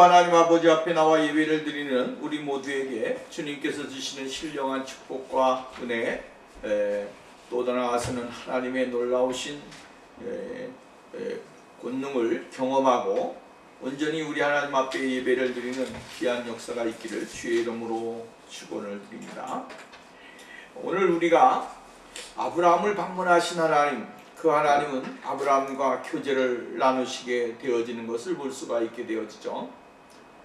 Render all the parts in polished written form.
하나님 아버지 앞에 나와 예배를 드리는 우리 모두에게 주님께서 주시는 신령한 축복과 은혜, 또 나아가서는 하나님의 놀라우신 권능을 경험하고 온전히 우리 하나님 앞에 예배를 드리는 귀한 역사가 있기를 주의 이름으로 축원을 드립니다. 오늘 우리가 아브라함을 방문하신 하나님, 그 하나님은 아브라함과 교제를 나누시게 되어지는 것을 볼 수가 있게 되어지죠.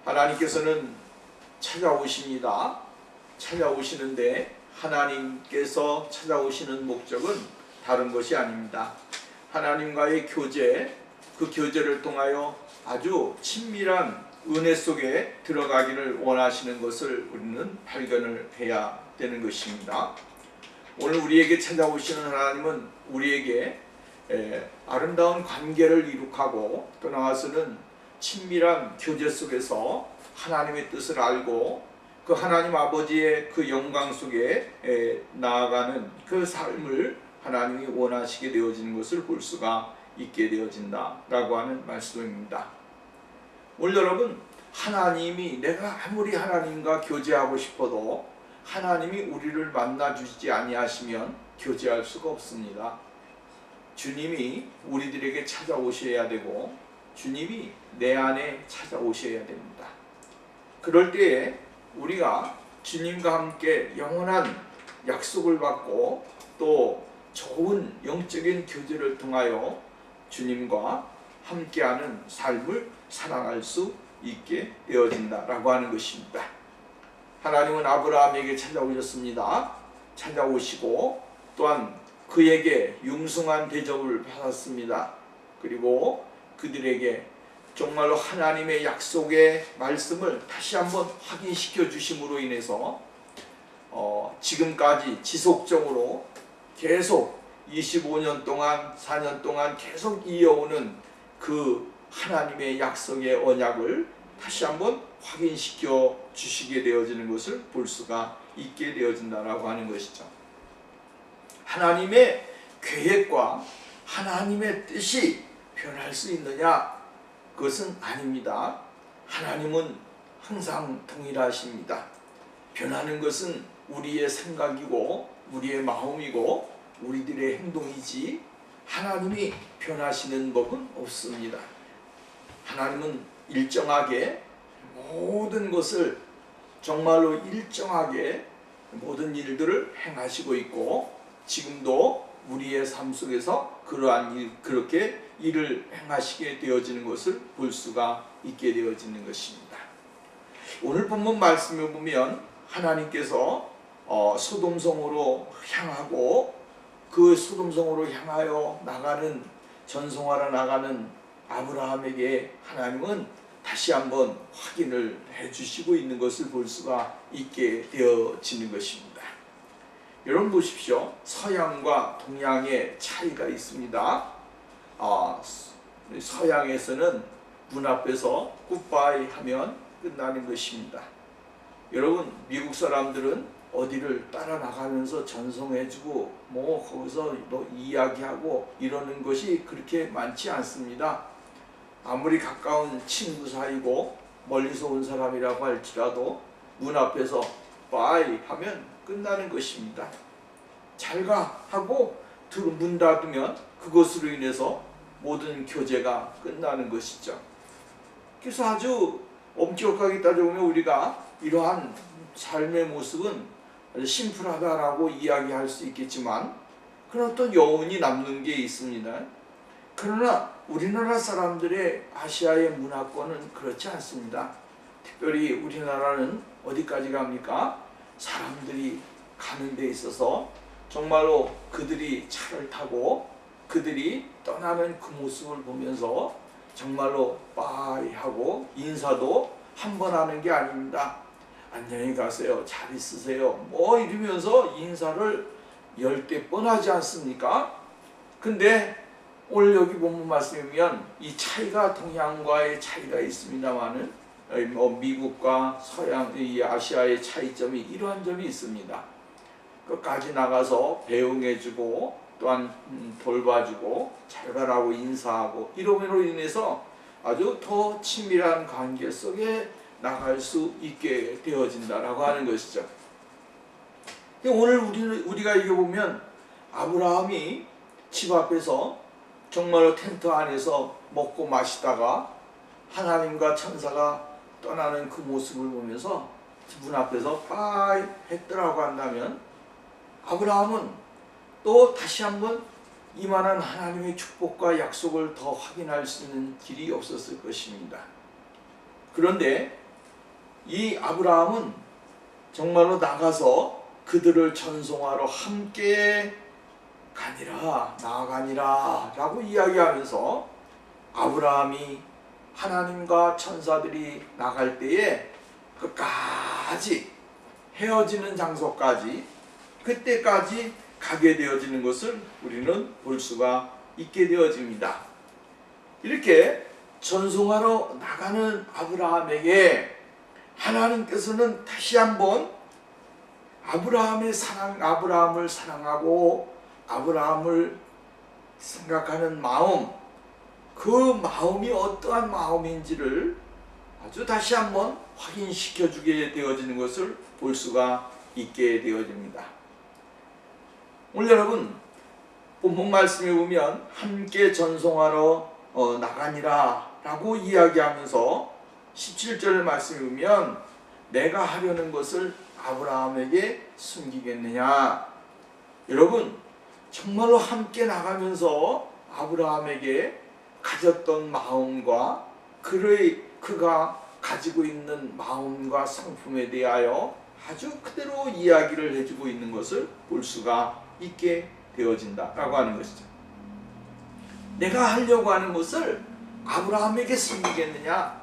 하나님께서는 찾아오십니다. 찾아오시는데 하나님께서 찾아오시는 목적은 다른 것이 아닙니다. 하나님과의 교제, 그 교제를 통하여 아주 친밀한 은혜 속에 들어가기를 원하시는 것을 우리는 발견을 해야 되는 것입니다. 오늘 우리에게 찾아오시는 하나님은 우리에게 아름다운 관계를 이룩하고 또 나아가서는 친밀한 교제 속에서 하나님의 뜻을 알고 그 하나님 아버지의 그 영광 속에 나아가는 그 삶을 하나님이 원하시게 되어지는 것을 볼 수가 있게 되어진다라고 하는 말씀입니다. 오늘 여러분, 하나님이 내가 아무리 하나님과 교제하고 싶어도 하나님이 우리를 만나주시지 아니하시면 교제할 수가 없습니다. 주님이 우리들에게 찾아오셔야 되고 주님이 내 안에 찾아오셔야 됩니다. 그럴 때에 우리가 주님과 함께 영원한 약속을 받고 또 좋은 영적인 교제를 통하여 주님과 함께하는 삶을 살아갈 수 있게 되어진다라고 하는 것입니다. 하나님은 아브라함에게 찾아오셨습니다. 찾아오시고 또한 그에게 융숭한 대접을 받았습니다. 그리고 그들에게 정말로 하나님의 약속의 말씀을 다시 한번 확인시켜 주심으로 인해서 지금까지 지속적으로 계속 25년 동안 4년 동안 계속 이어오는 그 하나님의 약속의 언약을 다시 한번 확인시켜 주시게 되어지는 것을 볼 수가 있게 되어진다라고 하는 것이죠. 하나님의 계획과 하나님의 뜻이 변할 수 있느냐? 그것은 아닙니다. 하나님은 항상 동일하십니다. 변하는 것은 우리의 생각이고 우리의 마음이고 우리들의 행동이지 하나님이 변하시는 법은 없습니다. 하나님은 일정하게 모든 것을 정말로 일정하게 모든 일들을 행하시고 있고 지금도 우리의 삶 속에서 그렇게 일을 행하시게 되어지는 것을 볼 수가 있게 되어지는 것입니다. 오늘 본문 말씀을 보면 하나님께서 소돔성으로 향하고 그 소돔성으로 향하여 나가는 전송하러 나가는 아브라함에게 하나님은 다시 한번 확인을 해주시고 있는 것을 볼 수가 있게 되어지는 것입니다. 여러분 보십시오. 서양과 동양의 차이가 있습니다. 서양에서는 문 앞에서 굿바이 하면 끝나는 것입니다. 여러분, 미국 사람들은 어디를 따라 나가면서 전송해주고 거기서 이야기하고 이러는 것이 그렇게 많지 않습니다. 아무리 가까운 친구 사이고 멀리서 온 사람이라고 할지라도 문 앞에서 바이 하면 끝나는 것입니다. 잘 가 하고 문 닫으면 그것으로 인해서 모든 교제가 끝나는 것이죠. 그래서 아주 엄격하게 따져보면 우리가 이러한 삶의 모습은 아주 심플하다라고 이야기할 수 있겠지만 그런 어떤 여운이 남는 게 있습니다. 그러나 우리나라 사람들의 아시아의 문화권은 그렇지 않습니다. 특별히 우리나라는 어디까지 갑니까? 사람들이 가는 데 있어서 정말로 그들이 차를 타고 그들이 떠나는 그 모습을 보면서 정말로 빠이 하고 인사도 한 번 하는 게 아닙니다. 안녕히 가세요, 잘 있으세요 이러면서 인사를 10번 하지 않습니까? 근데 오늘 여기 본문 말씀이면 이 차이가 동양과의 차이가 있습니다만은 미국과 서양, 이 아시아의 차이점이 이러한 점이 있습니다. 끝까지 나가서 배웅해주고 또한 돌봐주고 잘 가라고 인사하고 이러므로 인해서 아주 더 친밀한 관계 속에 나갈 수 있게 되어진다라고 하는 것이죠. 오늘 우리가 이거 보면 아브라함이 집 앞에서 정말로 텐트 안에서 먹고 마시다가 하나님과 천사가 떠나는 그 모습을 보면서 문 앞에서 빠이 했더라고 한다면, 아브라함은 또 다시 한번 이만한 하나님의 축복과 약속을 더 확인할 수 있는 길이 없었을 것입니다. 그런데 이 아브라함은 정말로 나가서 그들을 전송하러 함께 나아가니라 라고 이야기하면서, 아브라함이 하나님과 천사들이 나갈 때에 끝까지 헤어지는 장소까지, 그때까지 가게 되어지는 것을 우리는 볼 수가 있게 되어집니다. 이렇게 전송하러 나가는 아브라함에게 하나님께서는 다시 한번 아브라함을 사랑하고 아브라함을 생각하는 마음, 그 마음이 어떠한 마음인지를 아주 다시 한번 확인시켜 주게 되어지는 것을 볼 수가 있게 되어집니다. 오늘 여러분 본문 말씀에 보면 함께 전송하러 나가니라 라고 이야기하면서 17절 말씀에 보면 내가 하려는 것을 아브라함에게 숨기겠느냐. 여러분 정말로 함께 나가면서 아브라함에게 가졌던 마음과 그가 가지고 있는 마음과 성품에 대하여 아주 그대로 이야기를 해주고 있는 것을 볼 수가 있게 되어진다라고 하는 것이죠. 내가 하려고 하는 것을 아브라함에게 숨기겠느냐.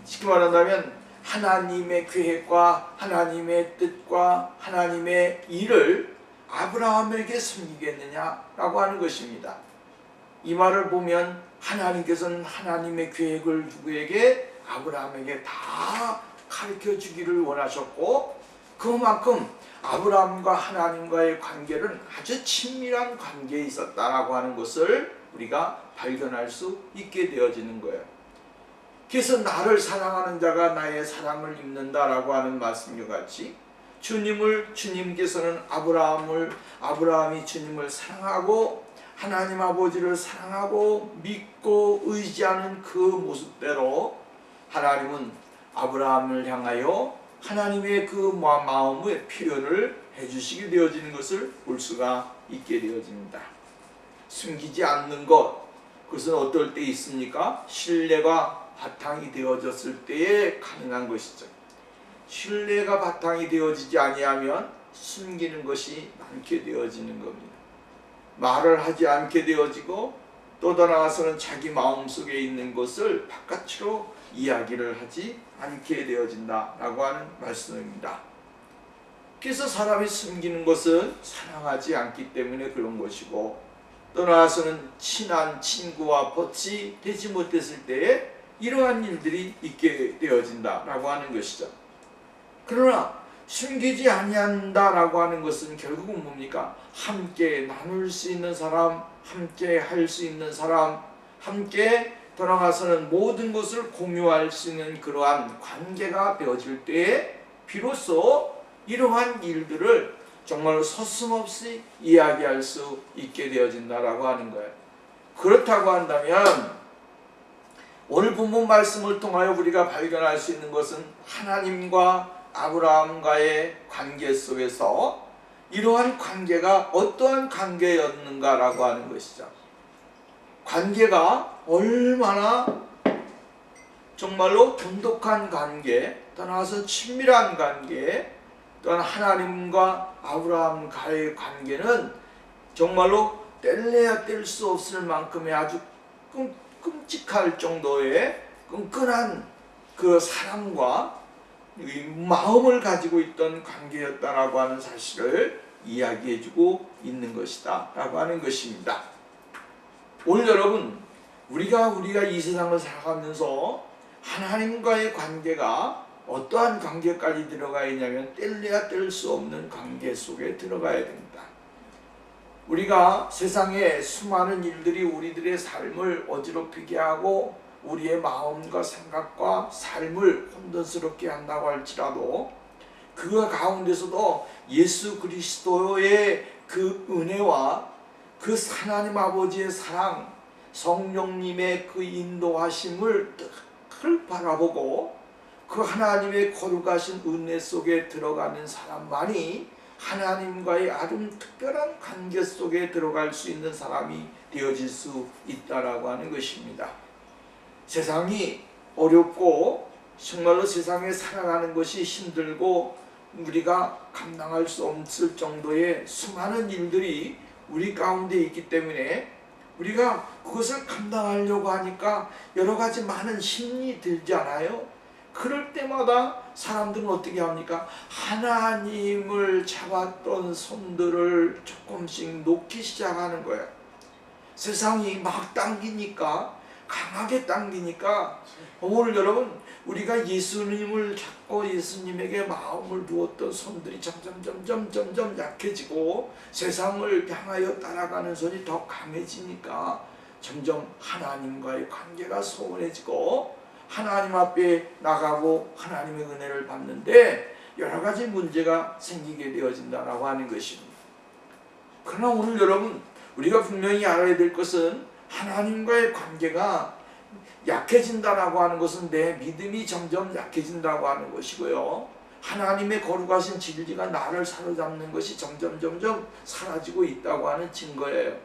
쉽게 말한다면 하나님의 계획과 하나님의 뜻과 하나님의 일을 아브라함에게 숨기겠느냐라고 하는 것입니다. 이 말을 보면 하나님께서는 하나님의 계획을 누구에게? 아브라함에게 다 가르쳐 주기를 원하셨고, 그만큼 아브라함과 하나님과의 관계는 아주 친밀한 관계에 있었다라고 하는 것을 우리가 발견할 수 있게 되어지는 거예요. 그래서 나를 사랑하는 자가 나의 사랑을 입는다라고 하는 말씀과 같이 주님께서는 아브라함이 주님을 사랑하고 하나님 아버지를 사랑하고 믿고 의지하는 그 모습대로 하나님은 아브라함을 향하여 하나님의 그 마음의 표현을 해주시게 되어지는 것을 볼 수가 있게 되어집니다. 숨기지 않는 것, 그것은 어떨 때 있습니까? 신뢰가 바탕이 되어졌을 때에 가능한 것이죠. 신뢰가 바탕이 되어지지 아니하면 숨기는 것이 많게 되어지는 겁니다. 말을 하지 않게 되어지고 또 더 나아가서는 자기 마음속에 있는 것을 바깥으로 이야기를 하지 않게 되어진다라고 하는 말씀입니다. 그래서 사람이 숨기는 것은 사랑하지 않기 때문에 그런 것이고, 또 나아가서는 친한 친구와 벗이 되지 못했을 때에 이러한 일들이 있게 되어진다라고 하는 것이죠. 그러나 숨기지 아니한다라고 하는 것은 결국은 뭡니까? 함께 나눌 수 있는 사람, 함께 할 수 있는 사람, 함께 돌아가서는 모든 것을 공유할 수 있는 그러한 관계가 되어질 때에 비로소 이러한 일들을 정말 서슴없이 이야기할 수 있게 되어진다라고 하는 거예요. 그렇다고 한다면 오늘 본문 말씀을 통하여 우리가 발견할 수 있는 것은 하나님과 아브라함과의 관계 속에서 이러한 관계가 어떠한 관계였는가라고 하는 것이죠. 관계가 얼마나 정말로 돈독한 관계, 떠나서 친밀한 관계, 또한 하나님과 아브라함과의 관계는 정말로 뗄래야 뗄 수 없을 만큼의 아주 끔찍할 정도의 끈끈한 그 사랑과 마음을 가지고 있던 관계였다라고 하는 사실을 이야기해주고 있는 것이다 라고 하는 것입니다. 오늘 여러분 우리가 이 세상을 살아가면서 하나님과의 관계가 어떠한 관계까지 들어가 있냐면 뗄래야 뗄 수 없는 관계 속에 들어가야 됩니다. 우리가 세상에 수많은 일들이 우리들의 삶을 어지럽히게 하고 우리의 마음과 생각과 삶을 혼돈스럽게 한다고 할지라도 그 가운데서도 예수 그리스도의 그 은혜와 그 하나님 아버지의 사랑, 성령님의 그 인도하심을 늘 바라보고 그 하나님의 거룩하신 은혜 속에 들어가는 사람만이 하나님과의 아주 특별한 관계 속에 들어갈 수 있는 사람이 되어질 수 있다라고 하는 것입니다. 세상이 어렵고 정말로 세상에 살아가는 것이 힘들고 우리가 감당할 수 없을 정도의 수많은 일들이 우리 가운데 있기 때문에 우리가 그것을 감당하려고 하니까 여러 가지 많은 힘이 들잖아요. 그럴 때마다 사람들은 어떻게 합니까? 하나님을 잡았던 손들을 조금씩 놓기 시작하는 거예요. 세상이 막 당기니까, 강하게 당기니까 오늘 여러분 우리가 예수님을 잡고 예수님에게 마음을 두었던 손들이 점점 약해지고 세상을 향하여 따라가는 손이 더 강해지니까 점점 하나님과의 관계가 소원해지고 하나님 앞에 나가고 하나님의 은혜를 받는데 여러 가지 문제가 생기게 되어진다라고 하는 것입니다. 그러나 오늘 여러분 우리가 분명히 알아야 될 것은 하나님과의 관계가 약해진다라고 하는 것은 내 믿음이 점점 약해진다고 하는 것이고요. 하나님의 거룩하신 진리가 나를 사로잡는 것이 점점 사라지고 있다고 하는 증거예요.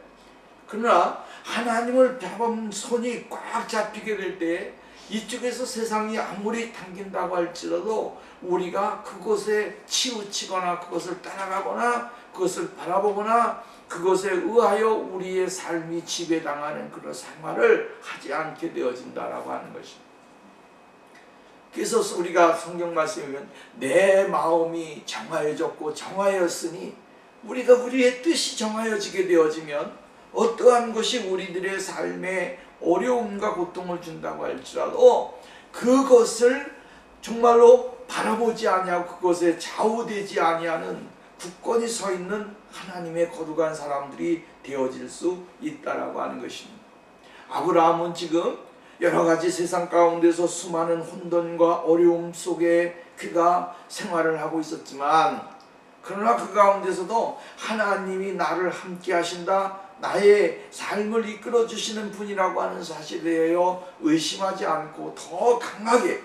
그러나 하나님을 잡은 손이 꽉 잡히게 될 때 이쪽에서 세상이 아무리 당긴다고 할지라도 우리가 그것에 치우치거나 그것을 따라가거나 그것을 바라보거나 그것에 의하여 우리의 삶이 지배당하는 그런 생활을 하지 않게 되어진다라고 하는 것입니다. 그래서 우리가 성경 말씀에 보면 내 마음이 정하여졌고 정하였으니 우리가 우리의 뜻이 정하여지게 되어지면 어떠한 것이 우리들의 삶에 어려움과 고통을 준다고 할지라도 그것을 정말로 바라보지 아니하고 그것에 좌우되지 아니하는 굳건히 서 있는 하나님의 거룩한 사람들이 되어질 수 있다라고 하는 것입니다. 아브라함은 지금 여러 가지 세상 가운데서 수많은 혼돈과 어려움 속에 그가 생활을 하고 있었지만 그러나 그 가운데서도 하나님이 나를 함께 하신다, 나의 삶을 이끌어 주시는 분이라고 하는 사실에 대하여 의심하지 않고 더 강하게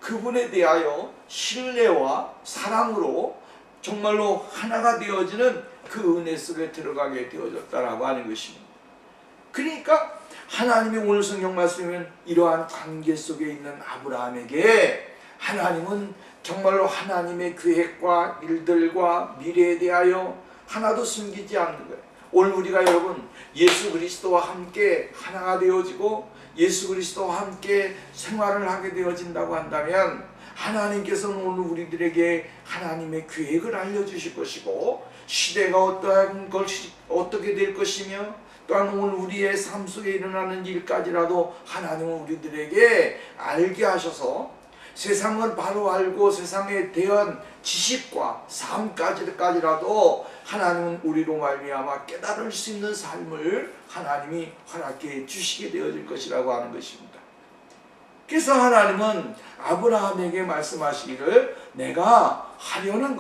그분에 대하여 신뢰와 사랑으로 정말로 하나가 되어지는 그 은혜 속에 들어가게 되어졌다라고 하는 것입니다. 그러니까 하나님의 오늘 성경 말씀은 이러한 관계 속에 있는 아브라함에게 하나님은 정말로 하나님의 계획과 일들과 미래에 대하여 하나도 숨기지 않는 거예요. 오늘 우리가 여러분 예수 그리스도와 함께 하나가 되어지고 예수 그리스도와 함께 생활을 하게 되어진다고 한다면 하나님께서는 오늘 우리들에게 하나님의 계획을 알려주실 것이고 시대가 어떠한 것이 어떻게 될 것이며 또한 오늘 우리의 삶 속에 일어나는 일까지라도 하나님은 우리들에게 알게 하셔서 세상을 바로 알고 세상에 대한 지식과 삶까지라도 하나님은 우리로 말미암아 깨달을 수 있는 삶을 하나님이 허락해 주시게 되어질 것이라고 하는 것입니다. 그래서 하나님은 아브라함에게 말씀하시기를 내가 하려는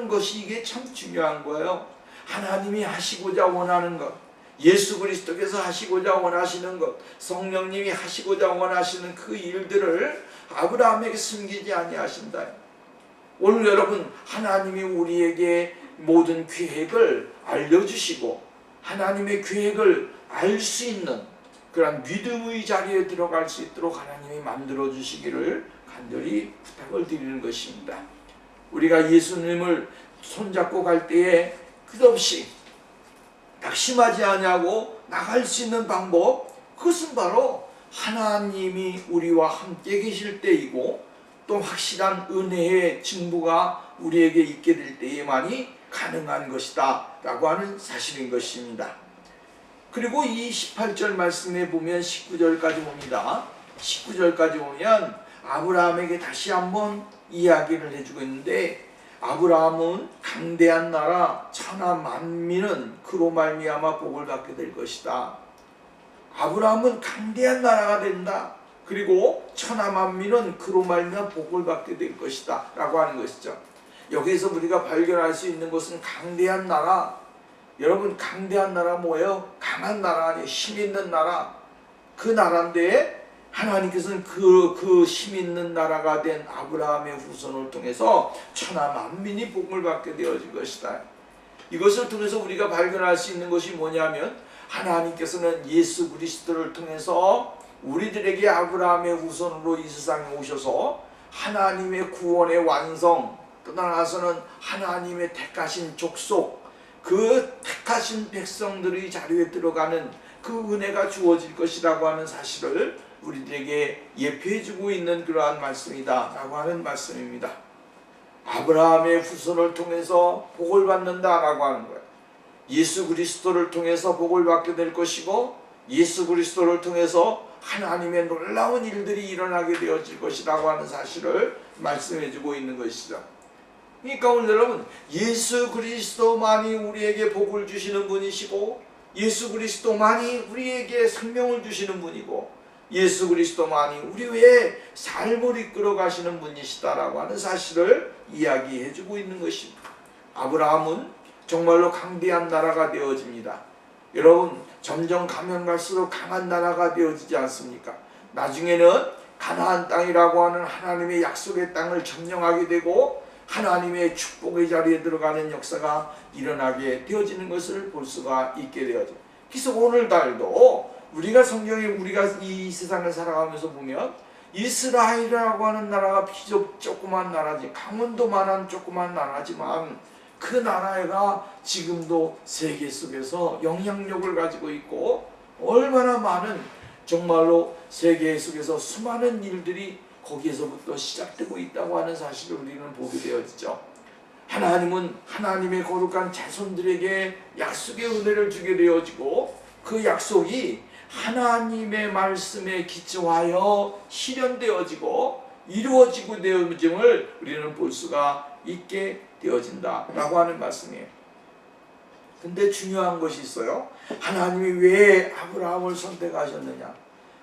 것이 이게 참 중요한 거예요. 하나님이 하시고자 원하는 것, 예수 그리스도께서 하시고자 원하시는 것, 성령님이 하시고자 원하시는 그 일들을 아브라함에게 숨기지 아니하신다. 오늘 여러분 하나님이 우리에게 모든 계획을 알려주시고 하나님의 계획을 알 수 있는 그런 믿음의 자리에 들어갈 수 있도록 하나님이 만들어 주시기를 간절히 부탁을 드리는 것입니다. 우리가 예수님을 손잡고 갈 때에 끝없이 낙심하지 아니하고 나갈 수 있는 방법, 그것은 바로 하나님이 우리와 함께 계실 때이고 또 확실한 은혜의 증거가 우리에게 있게 될 때에만이 가능한 것이다 라고 하는 사실인 것입니다. 그리고 이 18절 말씀에 보면 19절까지 봅니다. 19절까지 보면 아브라함에게 다시 한번 이야기를 해주고 있는데 아브라함은 강대한 나라 천하 만민은 그로 말미암아 복을 받게 될 것이다. 아브라함은 강대한 나라가 된다. 그리고 천하 만민은 그로 말미암아 복을 받게 될 것이다 라고 하는 것이죠. 여기서 우리가 발견할 수 있는 것은 강대한 나라. 여러분, 강대한 나라 뭐예요? 강한 나라 아니에요. 힘 있는 나라. 그 나라인데 하나님께서는 그 힘 있는 나라가 된 아브라함의 후손을 통해서 천하 만민이 복을 받게 되어질 것이다. 이것을 통해서 우리가 발견할 수 있는 것이 뭐냐면, 하나님께서는 예수 그리스도를 통해서 우리들에게 아브라함의 후손으로 이 세상에 오셔서 하나님의 구원의 완성, 또 나아가서는 하나님의 택하신 족속, 그 택하신 백성들의 자리에 들어가는 그 은혜가 주어질 것이라고 하는 사실을 우리들에게 예표해주고 있는 그러한 말씀이다 라고 하는 말씀입니다. 아브라함의 후손을 통해서 복을 받는다라고 하는 거예요. 예수 그리스도를 통해서 복을 받게 될 것이고, 예수 그리스도를 통해서 하나님의 놀라운 일들이 일어나게 되어질 것이라고 하는 사실을 말씀해주고 있는 것이죠. 그러니까 오늘 여러분, 예수 그리스도만이 우리에게 복을 주시는 분이시고, 예수 그리스도만이 우리에게 생명을 주시는 분이고, 예수 그리스도만이 우리 외에 삶을 이끌어 가시는 분이시다라고 하는 사실을 이야기해주고 있는 것입니다. 아브라함은 정말로 강대한 나라가 되어집니다. 여러분, 점점 가면 갈수록 강한 나라가 되어지지 않습니까? 나중에는 가나안 땅이라고 하는 하나님의 약속의 땅을 점령하게 되고 하나님의 축복의 자리에 들어가는 역사가 일어나게 되어지는 것을 볼 수가 있게 되어져. 그래서 오늘날도 우리가 성경에, 우리가 이 세상을 살아가면서 보면 이스라엘이라고 하는 나라가 비록 조그만 나라지, 강원도만한 조그만 나라지만 그 나라가 지금도 세계 속에서 영향력을 가지고 있고, 얼마나 많은, 정말로 세계 속에서 수많은 일들이 거기에서부터 시작되고 있다고 하는 사실을 우리는 보게 되어지죠. 하나님은 하나님의 거룩한 자손들에게 약속의 은혜를 주게 되어지고, 그 약속이 하나님의 말씀에 기초하여 실현되어지고 이루어지고 되어짐을 우리는 볼 수가 있게 되어진다라고 하는 말씀이에요. 근데 중요한 것이 있어요. 하나님이 왜 아브라함을 선택하셨느냐,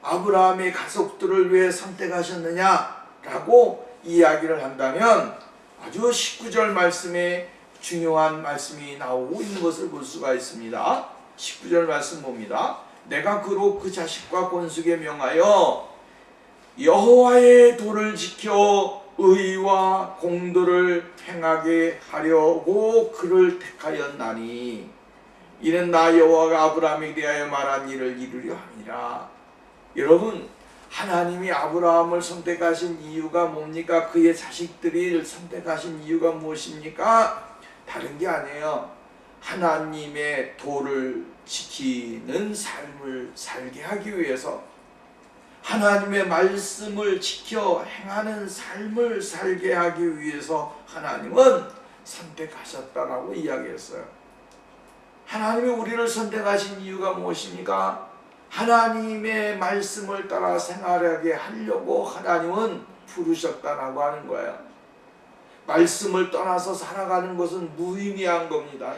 아브라함의 가족들을 왜 선택하셨느냐라고 이야기를 한다면, 아주 19절 말씀에 중요한 말씀이 나오고 있는 것을 볼 수가 있습니다. 19절 말씀 봅니다. 내가 그로 그 자식과 권속에 명하여 여호와의 도를 지켜 의와 공도를 행하게 하려고 그를 택하였나니, 이는 나 여호와가 아브라함에 대하여 말한 일을 이루려 함이라. 여러분, 하나님이 아브라함을 선택하신 이유가 뭡니까? 그의 자식들을 선택하신 이유가 무엇입니까? 다른 게 아니에요. 하나님의 도를 지키는 삶을 살게 하기 위해서, 하나님의 말씀을 지켜 행하는 삶을 살게 하기 위해서 하나님은 선택하셨다라고 이야기했어요. 하나님이 우리를 선택하신 이유가 무엇입니까? 하나님의 말씀을 따라 생활하게 하려고 하나님은 부르셨다라고 하는 거예요. 말씀을 떠나서 살아가는 것은 무의미한 겁니다.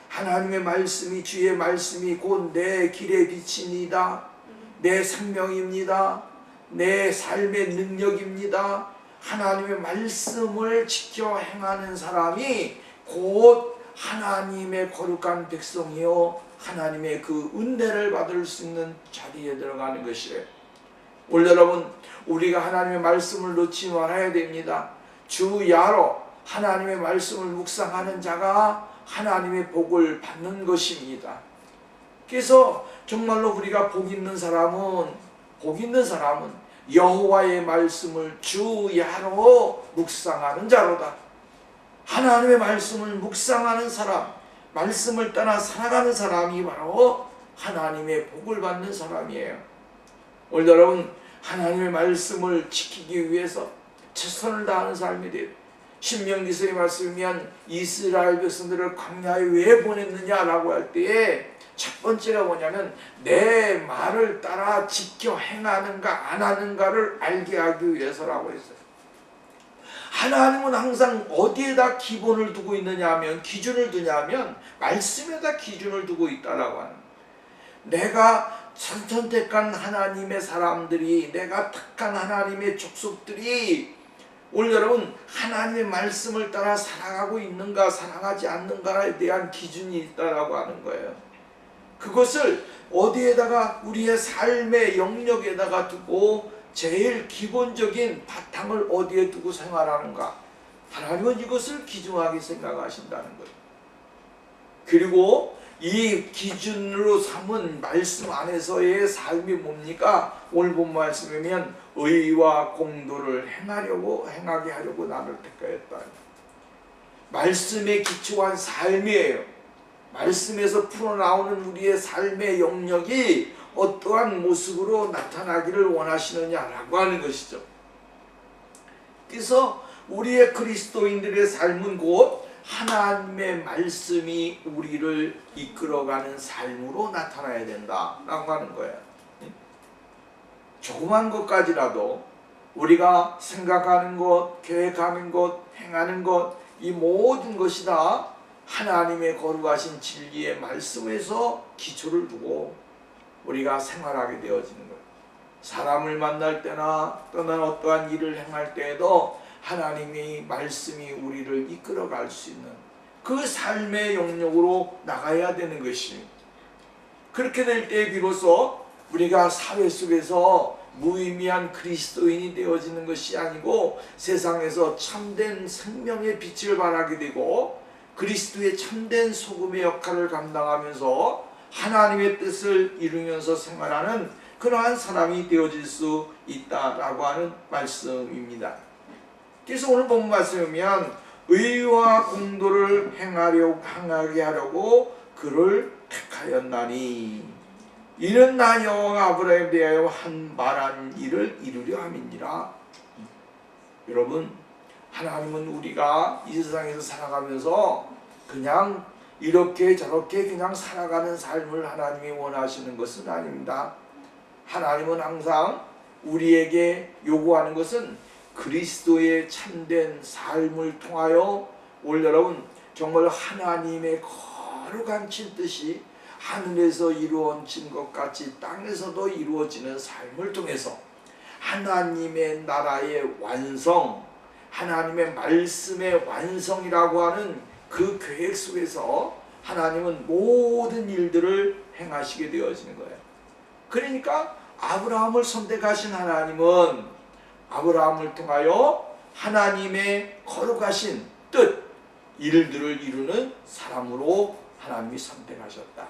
하나님의 말씀이, 주의 말씀이 곧 내 길의 빛입니다. 내 생명입니다. 내 삶의 능력입니다. 하나님의 말씀을 지켜 행하는 사람이 곧 하나님의 거룩한 백성이요, 하나님의 그 은혜를 받을 수 있는 자리에 들어가는 것이에요. 오늘 여러분, 우리가 하나님의 말씀을 놓지 말아야 됩니다. 주야로 하나님의 말씀을 묵상하는 자가 하나님의 복을 받는 것입니다. 그래서 정말로 우리가 복 있는 사람은 여호와의 말씀을 주야로 묵상하는 자로다. 하나님의 말씀을 묵상하는 사람, 말씀을 따라 살아가는 사람이 바로 하나님의 복을 받는 사람이에요. 오늘 여러분, 하나님의 말씀을 지키기 위해서 최선을 다하는 삶이 돼요. 신명기서의 말씀이면 이스라엘 백성들을 광야에 왜 보냈느냐라고 할 때에 첫 번째가 뭐냐면 내 말을 따라 지켜 행하는가 안 하는가를 알게 하기 위해서라고 했어요. 하나님은 항상 어디에다 기본을 두고 있느냐 하면, 기준을 두냐면 말씀에다 기준을 두고 있다라고 하는 거예요. 내가 선택한 하나님의 사람들이, 내가 택한 하나님의 족속들이 오늘 여러분 하나님의 말씀을 따라 살아가고 있는가 살아가지 않는가에 대한 기준이 있다라고 하는 거예요. 그것을 어디에다가 우리의 삶의 영역에다가 두고 제일 기본적인 바탕을 어디에 두고 생활하는가, 하나님은 이것을 귀중하게 생각하신다는 거예요. 그리고 이 기준으로 삼은 말씀 안에서의 삶이 뭡니까? 오늘 본 말씀이면 의와 공도를 행하게 하려고 나를 택하였다. 말씀에 기초한 삶이에요. 말씀에서 풀어나오는 우리의 삶의 영역이 어떠한 모습으로 나타나기를 원하시느냐라고 하는 것이죠. 그래서 우리의 그리스도인들의 삶은 곧 하나님의 말씀이 우리를 이끌어가는 삶으로 나타나야 된다라고 하는 거예요. 조그만 것까지라도 우리가 생각하는 것, 계획하는 것, 행하는 것, 이 모든 것이 다 하나님의 거룩하신 진리의 말씀에서 기초를 두고 우리가 생활하게 되어지는 거예요. 사람을 만날 때나 또는 어떠한 일을 행할 때에도 하나님의 말씀이 우리를 이끌어갈 수 있는 그 삶의 영역으로 나가야 되는 것입니다. 그렇게 될 때 비로소 우리가 사회 속에서 무의미한 그리스도인이 되어지는 것이 아니고 세상에서 참된 생명의 빛을 발하게 되고 그리스도의 참된 소금의 역할을 감당하면서 하나님의 뜻을 이루면서 생활하는 그러한 사람이 되어질 수 있다라고 하는 말씀입니다. 그래서 오늘 본 말씀이면 의와 공도를 행하게 하려고 그를 택하였나니 이는 나 여호와가 아브라함에 대하여 말한 일을 이루려 함이니라. 여러분, 하나님은 우리가 이 세상에서 살아가면서 그냥 이렇게 저렇게 그냥 살아가는 삶을 하나님이 원하시는 것은 아닙니다. 하나님은 항상 우리에게 요구하는 것은 그리스도의 참된 삶을 통하여 오늘 여러분 정말 하나님의 거룩한 뜻이 하늘에서 이루어진 것 같이 땅에서도 이루어지는 삶을 통해서 하나님의 나라의 완성, 하나님의 말씀의 완성이라고 하는 그 계획 속에서 하나님은 모든 일들을 행하시게 되어지는 거예요. 그러니까 아브라함을 선택하신 하나님은 아브라함을 통하여 하나님의 거룩하신 뜻, 일들을 이루는 사람으로 하나님이 선택하셨다.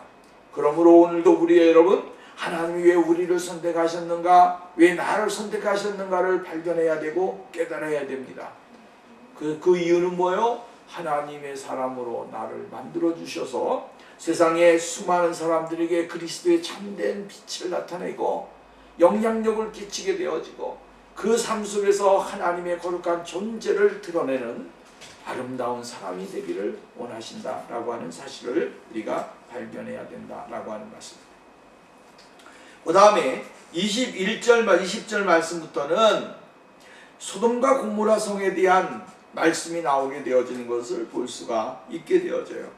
그러므로 오늘도 우리 여러분, 하나님이 왜 우리를 선택하셨는가, 왜 나를 선택하셨는가를 발견해야 되고 깨달아야 됩니다. 그 이유는 뭐예요? 하나님의 사람으로 나를 만들어 주셔서 세상의 수많은 사람들에게 그리스도의 참된 빛을 나타내고 영향력을 끼치게 되어지고 그 삶 속에서 하나님의 거룩한 존재를 드러내는 아름다운 사람이 되기를 원하신다라고 하는 사실을 우리가 발견해야 된다라고 하는 말씀입니다. 그 다음에 20절 말씀부터는 소돔과 고모라 성에 대한 말씀이 나오게 되어지는 것을 볼 수가 있게 되어져요.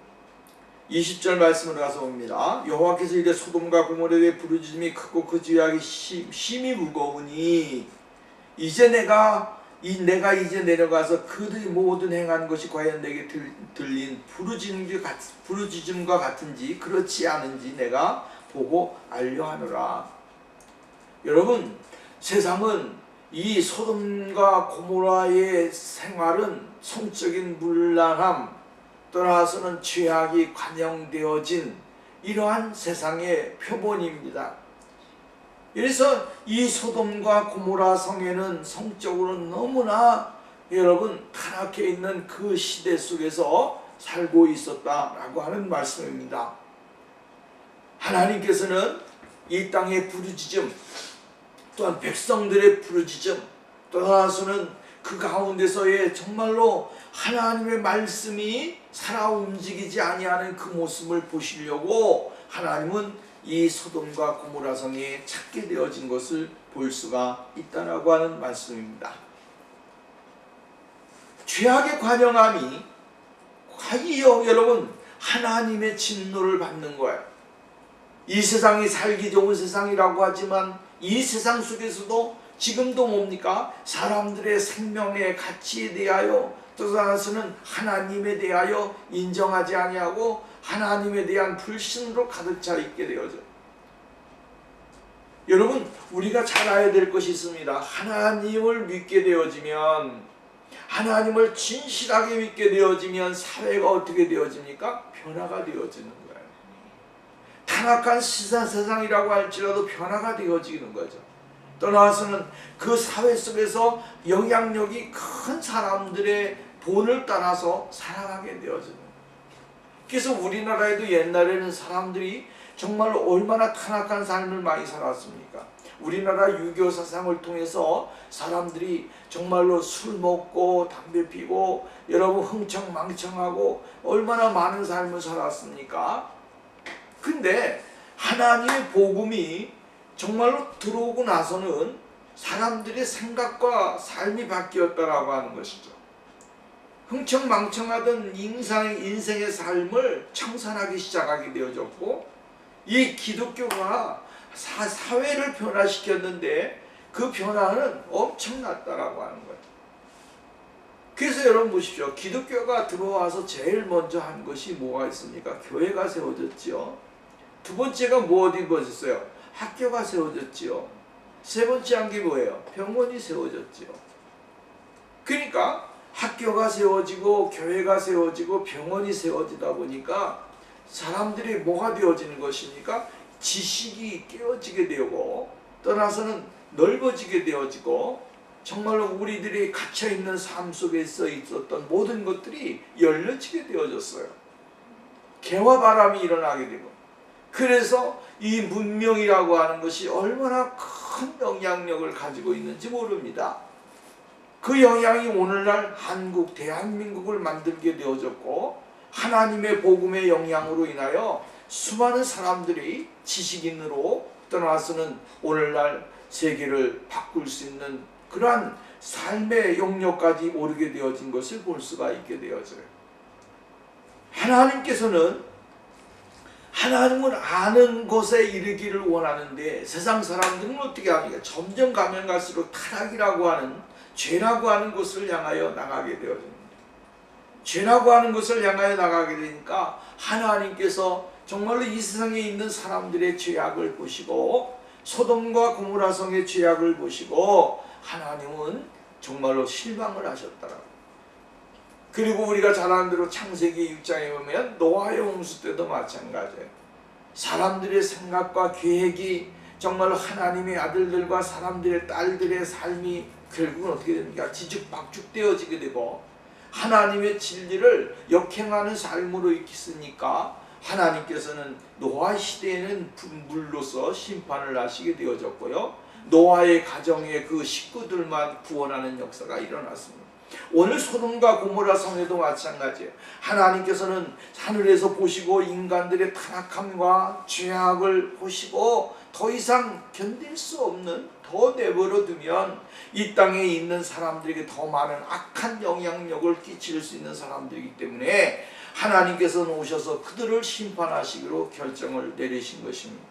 20절 말씀으로 가서 봅니다. 여호와께서 이르되 소돔과 고모라에 대해 부르짖음이 크고 그 죄악이 심히 무거우니 이제 내가 이제 내려가서 그들이 모든 행한 것이 과연 내게 들린 부르짖음과 같은지 그렇지 않은지 내가 보고 알려하노라. 여러분, 세상은 이 소돔과 고모라의 생활은 성적인 문란함 떠나서는 죄악이 관영되어진 이러한 세상의 표본입니다. 그래서 이 소돔과 고모라 성에는 성적으로 너무나 여러분 타락해 있는 그 시대 속에서 살고 있었다라고 하는 말씀입니다. 하나님께서는 이 땅의 부르짖음, 또한 백성들의 부르짖음, 떠나서는 그 가운데서의 정말로 하나님의 말씀이 살아 움직이지 아니하는 그 모습을 보시려고 하나님은 이 소돔과 고모라 성에 찾게 되어진 것을 볼 수가 있다라고 하는 말씀입니다. 죄악의 관영함이 과연 여러분 하나님의 진노를 받는 거예요. 이 세상이 살기 좋은 세상이라고 하지만 이 세상 속에서도 지금도 뭡니까? 사람들의 생명의 가치에 대하여 또 하나는 하나님에 대하여 인정하지 아니하고 하나님에 대한 불신으로 가득 차 있게 되어져. 여러분, 우리가 잘 알아야 될 것이 있습니다. 하나님을 믿게 되어지면, 하나님을 진실하게 믿게 되어지면 사회가 어떻게 되어집니까? 변화가 되어지는 거예요. 타락한 세상이라고 할지라도 변화가 되어지는 거죠. 떠나서는 그 사회 속에서 영향력이 큰 사람들의 본을 따라서 살아가게 되어지는 거예요. 그래서 우리나라에도 옛날에는 사람들이 정말 얼마나 타락한 삶을 많이 살았습니까? 우리나라 유교 사상을 통해서 사람들이 정말로 술 먹고 담배 피고 여러분 흥청망청하고 얼마나 많은 삶을 살았습니까? 근데 하나님의 복음이 정말로 들어오고 나서는 사람들의 생각과 삶이 바뀌었다라고 하는 것이죠. 흥청망청하던 인생의 삶을 청산하기 시작하게 되어졌고, 이 기독교가 사회를 변화시켰는데 그 변화는 엄청났다라고 하는 거예요. 그래서 여러분 보십시오. 기독교가 들어와서 제일 먼저 한 것이 뭐가 있습니까? 교회가 세워졌지요. 두 번째가 뭐 어디 보셨어요? 학교가 세워졌지요. 세 번째 한 게 뭐예요? 병원이 세워졌지요. 그러니까 학교가 세워지고 교회가 세워지고 병원이 세워지다 보니까 사람들이 뭐가 되어지는 것입니까? 지식이 깨어지게 되고 떠나서는 넓어지게 되어지고 정말로 우리들이 갇혀있는 삶 속에서 있었던 모든 것들이 열려지게 되어졌어요. 개와 바람이 일어나게 되고, 그래서 이 문명이라고 하는 것이 얼마나 큰 영향력을 가지고 있는지 모릅니다. 그 영향이 오늘날 한국, 대한민국을 만들게 되어졌고, 하나님의 복음의 영향으로 인하여 수많은 사람들이 지식인으로 떠나서는 오늘날 세계를 바꿀 수 있는 그러한 삶의 영역까지 오르게 되어진 것을 볼 수가 있게 되어져요. 하나님께서는 하나님을 아는 곳에 이르기를 원하는데 세상 사람들은 어떻게 합니까? 점점 가면 갈수록 타락이라고 하는, 죄라고 하는 곳을 향하여 나가게 되어집니다. 죄라고 하는 것을 향하여 나가게 되니까 하나님께서 정말로 이 세상에 있는 사람들의 죄악을 보시고 소돔과 고모라 성의 죄악을 보시고 하나님은 정말로 실망을 하셨더라고요. 그리고 우리가 잘 아는 대로 창세기 6장에 보면 노아의 홍수 때도 마찬가지예요. 사람들의 생각과 계획이 정말로 하나님의 아들들과 사람들의 딸들의 삶이 결국은 어떻게 됩니까? 지죽박죽되어지게 되고 하나님의 진리를 역행하는 삶으로 있으니까 하나님께서는 노아 시대에는 물로서 심판을 하시게 되어졌고요. 노아의 가정의 그 식구들만 구원하는 역사가 일어났습니다. 오늘 소돔과 고모라 성에도 마찬가지예요. 하나님께서는 하늘에서 보시고 인간들의 타락함과 죄악을 보시고 더 이상 견딜 수 없는, 더 내버려 두면 이 땅에 있는 사람들에게 더 많은 악한 영향력을 끼칠 수 있는 사람들이기 때문에 하나님께서는 오셔서 그들을 심판하시기로 결정을 내리신 것입니다.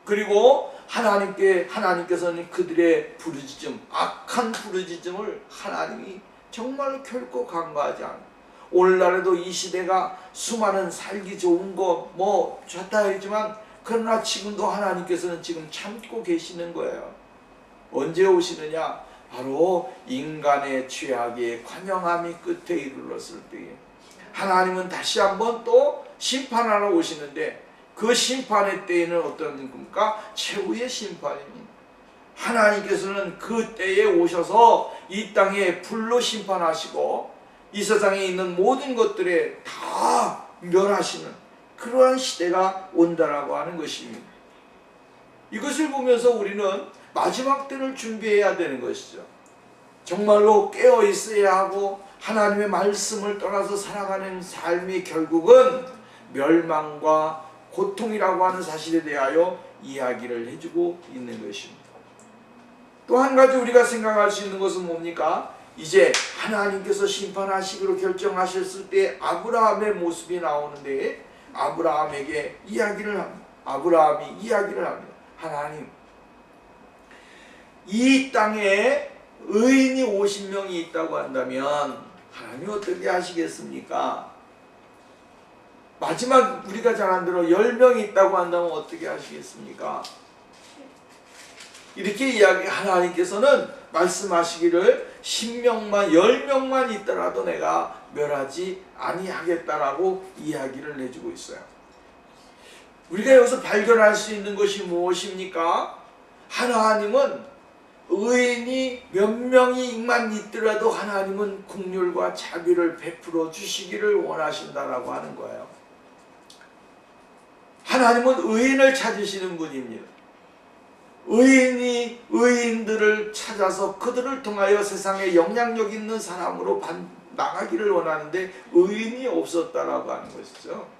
그리고 하나님께서는 그들의 부르짖음, 악한 부르짖음을 하나님이 정말 결코 간과하지 않아요. 오늘날에도 이 시대가 수많은 살기 좋은 거 뭐 좋다 했지만 그러나 지금도 하나님께서는 지금 참고 계시는 거예요. 언제 오시느냐? 바로 인간의 죄악의 관영함이 끝에 이르렀을 때에 하나님은 다시 한번 또 심판하러 오시는데 그 심판의 때에는 어떤 겁니까? 최후의 심판입니다. 하나님께서는 그 때에 오셔서 이 땅에 불로 심판하시고 이 세상에 있는 모든 것들에 다 멸하시는 그러한 시대가 온다라고 하는 것입니다. 이것을 보면서 우리는 마지막 때를 준비해야 되는 것이죠. 정말로 깨어 있어야 하고 하나님의 말씀을 떠나서 살아가는 삶이 결국은 멸망과 고통이라고 하는 사실에 대하여 이야기를 해주고 있는 것입니다. 또 한 가지 우리가 생각할 수 있는 것은 뭡니까? 이제 하나님께서 심판하시기로 결정하셨을 때 아브라함의 모습이 나오는데 아브라함에게 이야기를 합니다. 아브라함이 이야기를 합니다. 하나님, 이 땅에 의인이 50명이 있다고 한다면 하나님 어떻게 하시겠습니까? 마지막 우리가 잘 안 들어 10명이 있다고 한다면 어떻게 하시겠습니까? 이렇게 이야기 하나님께서는 말씀하시기를 10명만 10명만 있더라도 내가 멸하지 아니하겠다라고 이야기를 해주고 있어요. 우리가 여기서 발견할 수 있는 것이 무엇입니까? 하나님은 의인이 몇 명이만 있더라도 하나님은 긍휼과 자비를 베풀어 주시기를 원하신다라고 하는 거예요. 하나님은 의인을 찾으시는 분입니다. 의인이 의인들을 찾아서 그들을 통하여 세상에 영향력 있는 사람으로 나가기를 원하는데 의인이 없었다라고 하는 것이죠.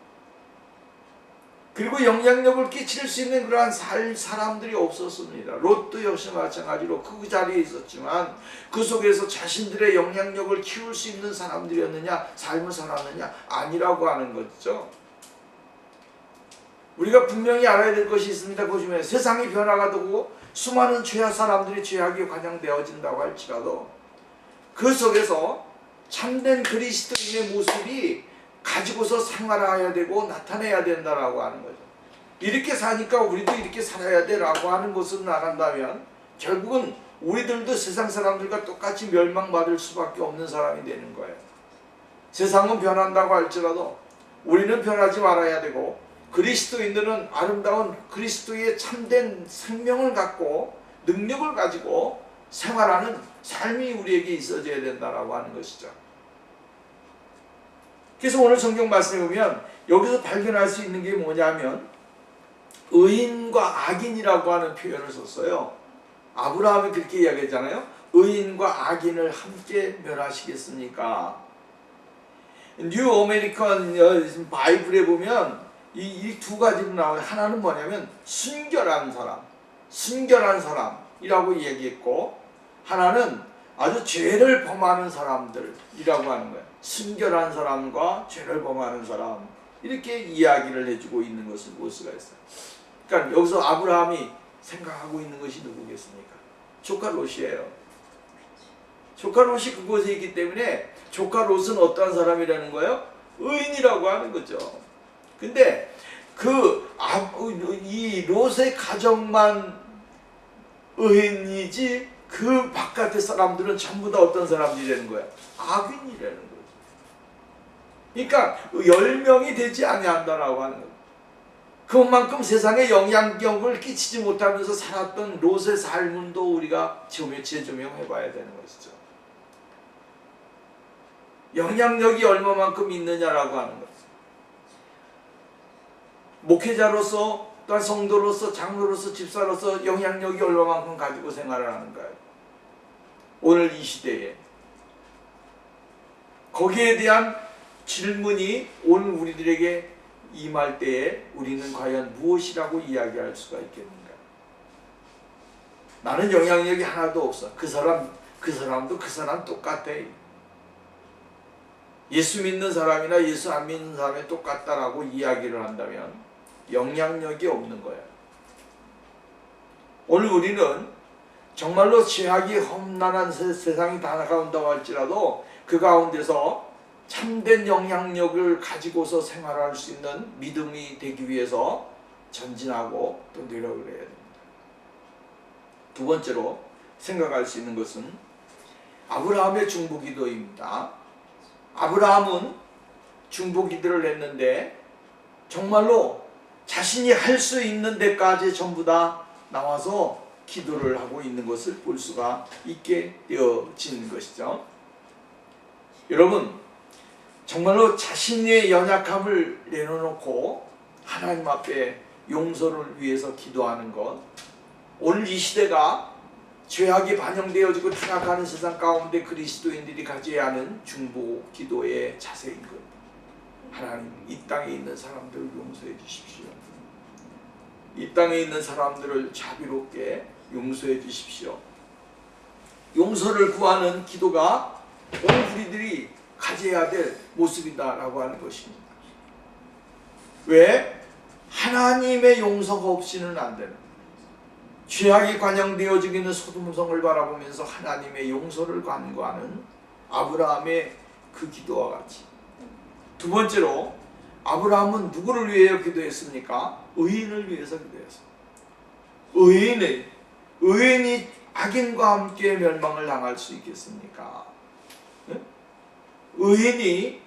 그리고 영향력을 끼칠 수 있는 그러한 사람들이 없었습니다. 롯도 역시 마찬가지로 그 자리에 있었지만 그 속에서 자신들의 영향력을 키울 수 있는 사람들이었느냐, 삶을 살았느냐, 아니라고 하는 거죠. 우리가 분명히 알아야 될 것이 있습니다. 보시면 세상이 변화가 되고 수많은 죄악 사람들이 죄악이 관영되어진다고 할지라도 그 속에서 참된 그리스도인의 모습이 가지고서 생활해야 되고 나타내야 된다라고 하는 거죠. 이렇게 사니까 우리도 이렇게 살아야 돼라고 하는 것을 나간다면 결국은 우리들도 세상 사람들과 똑같이 멸망받을 수밖에 없는 사람이 되는 거예요. 세상은 변한다고 할지라도 우리는 변하지 말아야 되고 그리스도인들은 아름다운 그리스도의 참된 생명을 갖고 능력을 가지고 생활하는 삶이 우리에게 있어져야 된다라고 하는 것이죠. 그래서 오늘 성경 말씀에 보면 여기서 발견할 수 있는 게 뭐냐면 의인과 악인이라고 하는 표현을 썼어요. 아브라함이 그렇게 이야기했잖아요. 의인과 악인을 함께 멸하시겠습니까? 뉴 아메리칸 바이블에 보면 이 두 가지로 나와요. 하나는 뭐냐면 순결한 사람이라고 얘기했고 하나는 아주 죄를 범하는 사람들이라고 하는 거예요. 순결한 사람과 죄를 범하는 사람 이렇게 이야기를 해주고 있는 것을 볼 수가 있어요. 그러니까 여기서 아브라함이 생각하고 있는 것이 누구겠습니까? 조카 롯이에요. 조카 롯이 그곳에 있기 때문에 조카 롯은 어떠한 사람이라는 거예요? 의인이라고 하는 거죠. 근데 이 롯의 가정만 의인이지 그 바깥의 사람들은 전부 다 어떤 사람들이 되는 거예요? 악인이라는 거죠. 그러니까 10명이 되지 아니한다라고 하는 거예요. 그만큼 세상에 영향력을 끼치지 못하면서 살았던 롯의 삶도 우리가 재조명해 봐야 되는 것이죠. 영향력이 얼마만큼 있느냐라고 하는 거죠. 목회자로서 또한 성도로서 장로로서 집사로서 영향력이 얼마만큼 가지고 생활을 하는가요? 오늘 이 시대에 거기에 대한 질문이 오늘 우리들에게 임할 때에 우리는 과연 무엇이라고 이야기할 수가 있겠는가? 나는 영향력이 하나도 없어. 그 사람도 그 사람 똑같아. 예수 믿는 사람이나 예수 안 믿는 사람이 똑같다라고 이야기를 한다면 영향력이 없는 거예요. 오늘 우리는 정말로 죄악이 험난한 세상이 다가온다고 할지라도 그 가운데서 참된 영향력을 가지고서 생활할 수 있는 믿음이 되기 위해서 전진하고 또 노력을 해야 됩니다. 두 번째로 생각할 수 있는 것은 아브라함의 중보기도입니다. 아브라함은 중보기도를 했는데 정말로 자신이 할 수 있는 데까지 전부 다 나와서 기도를 하고 있는 것을 볼 수가 있게 되어지는 것이죠. 여러분, 정말로 자신의 연약함을 내려놓고 하나님 앞에 용서를 위해서 기도하는 것, 오늘 이 시대가 죄악이 반영되어지고 타락하는 세상 가운데 그리스도인들이 가져야 하는 중보 기도의 자세인 것. 하나님, 이 땅에 있는 사람들을 용서해 주십시오. 이 땅에 있는 사람들을 자비롭게 용서해 주십시오. 용서를 구하는 기도가 오늘 우리들이 가져야 될 모습이다라고 하는 것입니다. 왜? 하나님의 용서가 없이는 안 되는 거예요. 죄악이 관영되어지고 있는 소돔성을 바라보면서 하나님의 용서를 간구하는 아브라함의 그 기도와 같이. 두 번째로 아브라함은 누구를 위해 기도했습니까? 의인을 위해서 기도했습니다. 의인이 악인과 함께 멸망을 당할 수 있겠습니까? 네? 의인이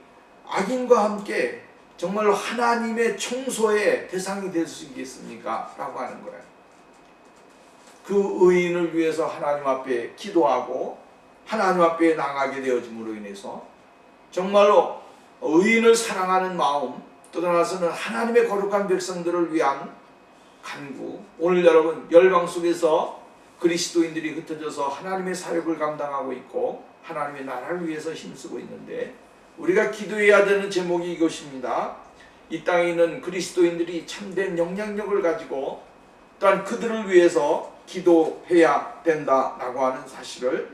악인과 함께 정말로 하나님의 청소의 대상이 될 수 있겠습니까? 라고 하는 거예요. 그 의인을 위해서 하나님 앞에 기도하고 하나님 앞에 나가게 되어짐으로 인해서 정말로 의인을 사랑하는 마음, 또 떠나서는 하나님의 거룩한 백성들을 위한 간구. 오늘 여러분 열방 속에서 그리스도인들이 흩어져서 하나님의 사역을 감당하고 있고 하나님의 나라를 위해서 힘쓰고 있는데, 우리가 기도해야 되는 제목이 이것입니다. 이 땅에 있는 그리스도인들이 참된 영향력을 가지고 또한 그들을 위해서 기도해야 된다라고 하는 사실을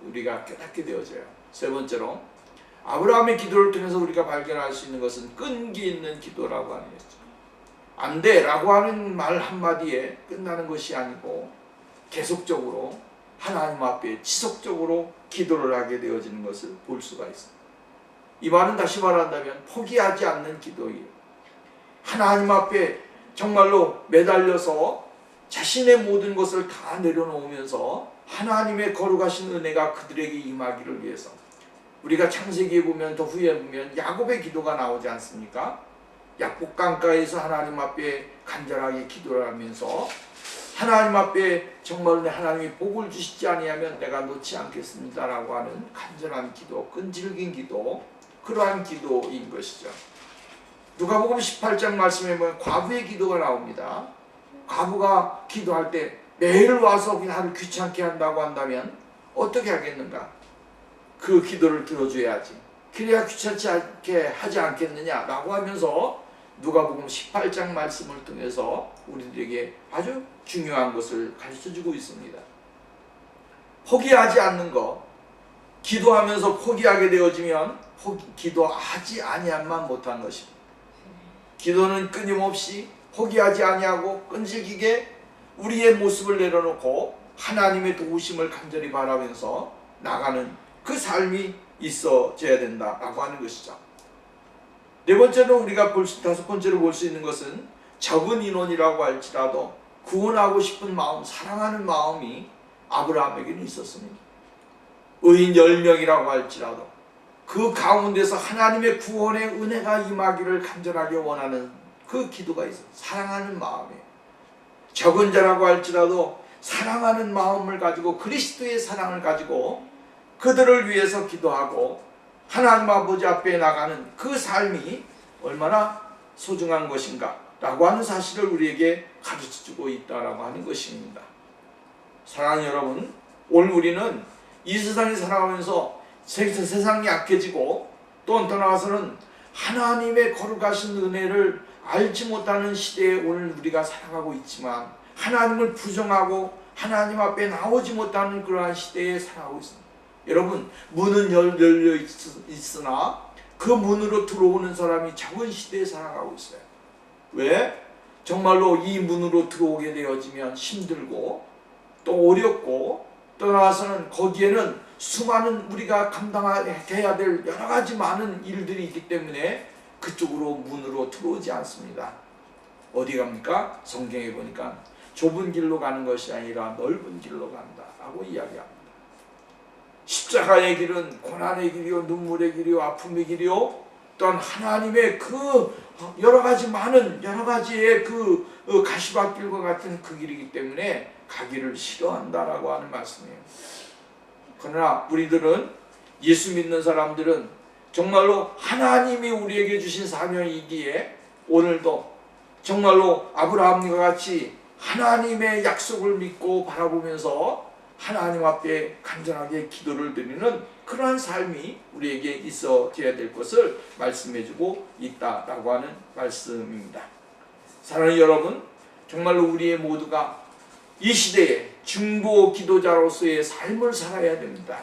우리가 깨닫게 되어져요. 세 번째로 아브라함의 기도를 통해서 우리가 발견할 수 있는 것은 끈기 있는 기도라고 하는 것이죠. 안 돼 라고 하는 말 한마디에 끝나는 것이 아니고 계속적으로 하나님 앞에 지속적으로 기도를 하게 되어지는 것을 볼 수가 있습니다. 이 말은 다시 말한다면 포기하지 않는 기도예요. 하나님 앞에 정말로 매달려서 자신의 모든 것을 다 내려놓으면서 하나님의 거룩하신 은혜가 그들에게 임하기를 위해서. 우리가 창세기에 보면, 더 후에 보면 야곱의 기도가 나오지 않습니까? 약복 강가에서 하나님 앞에 간절하게 기도를 하면서 하나님 앞에 정말 하나님이 복을 주시지 아니하면 내가 놓지 않겠습니다 라고 하는 간절한 기도, 끈질긴 기도, 그러한 기도인 것이죠. 누가복음 18장 말씀에 보면 과부의 기도가 나옵니다. 과부가 기도할 때 매일 와서 나를 귀찮게 한다고 한다면 어떻게 하겠는가? 그 기도를 들어줘야지. 그래야 귀찮지 않게 하지 않겠느냐라고 하면서 누가복음 18장 말씀을 통해서 우리들에게 아주 중요한 것을 가르쳐주고 있습니다. 포기하지 않는 것, 기도하면서 포기하게 되어지면 기도하지 아니함만 못한 것입니다. 기도는 끊임없이 포기하지 아니하고 끈질기게 우리의 모습을 내려놓고 하나님의 도우심을 간절히 바라면서 나가는 그 삶이 있어져야 된다라고 하는 것이죠. 네 번째로 우리가 다섯 번째로 볼 수 있는 것은 적은 인원이라고 할지라도 구원하고 싶은 마음, 사랑하는 마음이 아브라함에게는 있었습니다. 의인 10명이라고 할지라도 그 가운데서 하나님의 구원의 은혜가 임하기를 간절하게 원하는 그 기도가 있어요. 사랑하는 마음이에요. 적은 자라고 할지라도 사랑하는 마음을 가지고 그리스도의 사랑을 가지고 그들을 위해서 기도하고 하나님 아버지 앞에 나가는 그 삶이 얼마나 소중한 것인가 라고 하는 사실을 우리에게 가르쳐주고 있다라고 하는 것입니다. 사랑하는 여러분, 오늘 우리는 이 세상에 살아가면서 세상이 약해지고 또 떠나서는 하나님의 거룩하신 은혜를 알지 못하는 시대에 오늘 우리가 살아가고 있지만 하나님을 부정하고 하나님 앞에 나오지 못하는 그러한 시대에 살아가고 있습니다. 여러분, 문은 열려 있으나 그 문으로 들어오는 사람이 적은 시대에 살아가고 있어요. 왜? 정말로 이 문으로 들어오게 되어지면 힘들고 또 어렵고 떠나서는 거기에는 수많은 우리가 감당해야 될 여러 가지 많은 일들이 있기 때문에 그쪽으로 문으로 들어오지 않습니다. 어디 갑니까? 성경에 보니까 좁은 길로 가는 것이 아니라 넓은 길로 간다라고 이야기합니다. 십자가의 길은 고난의 길이요, 눈물의 길이요, 아픔의 길이요, 또한 하나님의 그 여러 가지 많은 여러 가지의 그 가시밭길과 같은 그 길이기 때문에 가기를 싫어한다라고 하는 말씀이에요. 그러나 우리들은, 예수 믿는 사람들은 정말로 하나님이 우리에게 주신 사명이기에 오늘도 정말로 아브라함과 같이 하나님의 약속을 믿고 바라보면서 하나님 앞에 간절하게 기도를 드리는 그러한 삶이 우리에게 있어져야 될 것을 말씀해주고 있다라고 하는 말씀입니다. 사랑하는 여러분, 정말로 우리의 모두가 이 시대에 중보 기도자로서의 삶을 살아야 됩니다.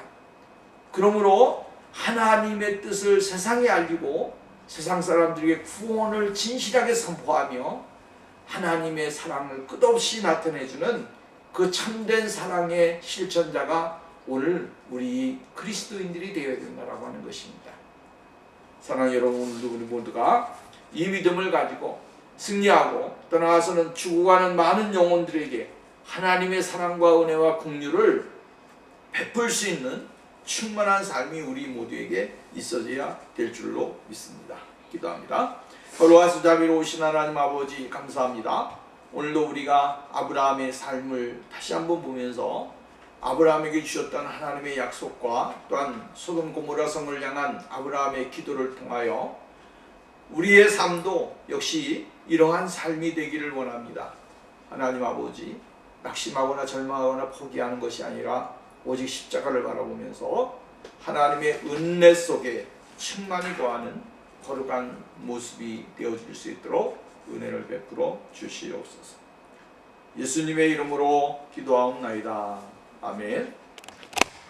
그러므로 하나님의 뜻을 세상에 알리고 세상 사람들에게 구원을 진실하게 선포하며 하나님의 사랑을 끝없이 나타내주는 그 참된 사랑의 실천자가 오늘 우리 그리스도인들이 되어야 된다라고 하는 것입니다. 사랑하는 여러분, 오늘도 우리 모두가 이 믿음을 가지고 승리하고 떠나가서는 죽어가는 많은 영혼들에게 하나님의 사랑과 은혜와 긍휼을 베풀 수 있는 충만한 삶이 우리 모두에게 있어져야 될 줄로 믿습니다. 기도합니다. 거룩한 수자비로 오신 하나님 아버지, 감사합니다. 오늘도 우리가 아브라함의 삶을 다시 한번 보면서 아브라함에게 주셨던 하나님의 약속과 또한 소돔 고모라 성을 향한 아브라함의 기도를 통하여 우리의 삶도 역시 이러한 삶이 되기를 원합니다. 하나님 아버지, 낙심하거나 절망하거나 포기하는 것이 아니라 오직 십자가를 바라보면서 하나님의 은혜 속에 충만히 거하는 거룩한 모습이 되어질 수 있도록 은혜를 베풀어 주시옵소서. 예수님의 이름으로 기도하옵나이다. 아멘.